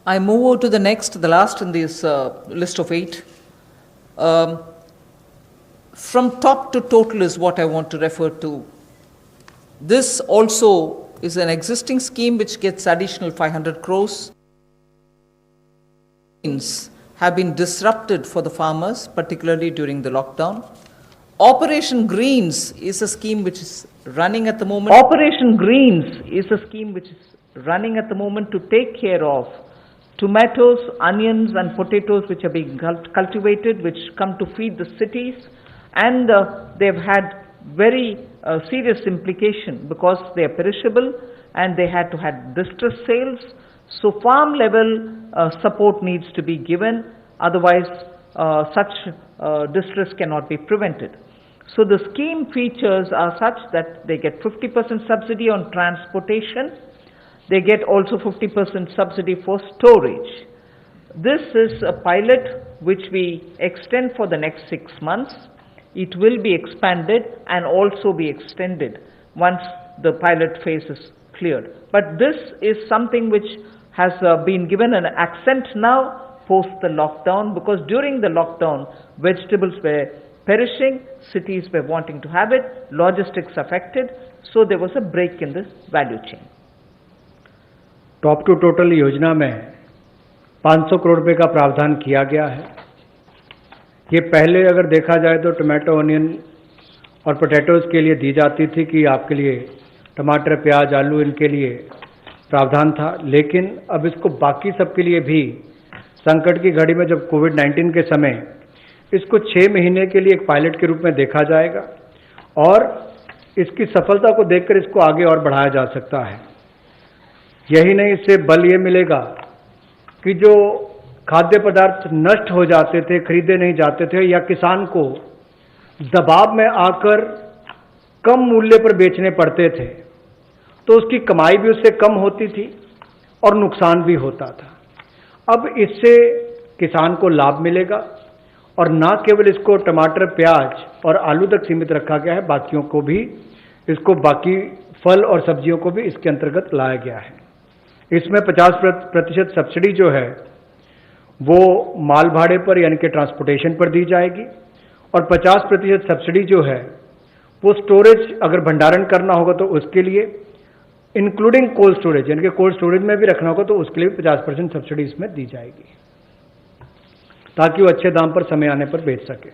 I move over to the next, the last in this list of 8. From top to total is what I want to refer to. This also is an existing scheme which gets additional 500 crores. Have been disrupted for the farmers, particularly during the lockdown. Operation Greens is a scheme which is running at the moment. Operation Greens is a scheme which is running at the moment to take care of tomatoes, onions and potatoes which are being cultivated, which come to feed the cities, and they've had very serious implication because they are perishable and they had to have distress sales. So farm level support needs to be given, otherwise such distress cannot be prevented. So the scheme features are such that they get 50% subsidy on transportation. They get also 50% subsidy for storage. This is a pilot which we extend for the next 6 months. It will be expanded and also be extended once the pilot phase is cleared. But this is something which has been given an accent now post the lockdown, because during the lockdown vegetables were perishing, cities were wanting to have it, logistics affected, so there was a break in this value chain. Top to total योजना में 500 करोड़ रुपए का प्रावधान किया गया है। ये पहले अगर देखा जाए तो टमाटो, ऑनियन और पोटैटोज के लिए दी जाती थी कि आपके लिए टमाटर, प्याज, आलू इनके लिए प्रावधान था, लेकिन अब इसको बाकी सबके लिए भी संकट की घड़ी में जब कोविड-19 के समय इसको 6 महीने के लिए एक पायलट के रूप में देखा जाएगा और इसकी सफलता को देखकर इसको आगे और बढ़ाया जा सकता है। यही नहीं, इससे बल ये मिलेगा कि जो खाद्य पदार्थ नष्ट हो जाते थे, खरीदे नहीं जाते थे या किसान को दबाव में आकर कम मूल्य पर बेचने पड़ते थे, तो उसकी कमाई भी उससे कम होती थी और नुकसान भी होता था। अब इससे किसान को लाभ मिलेगा और न केवल इसको टमाटर, प्याज और आलू तक सीमित रखा गया है, बाकियों को भी, इसको बाकी फल और सब्जियों को भी इसके अंतर्गत लाया गया है। इसमें 50% सब्सिडी जो है वो माल भाड़े पर यानी कि ट्रांसपोर्टेशन पर दी जाएगी और 50% सब्सिडी जो है वो स्टोरेज, अगर भंडारण करना होगा तो उसके लिए, इंक्लूडिंग कोल्ड स्टोरेज, यानी कि कोल्ड स्टोरेज में भी रखना होगा तो उसके लिए 50% सब्सिडी इसमें दी जाएगी ताकि वो अच्छे दाम पर समय आने पर बेच सके।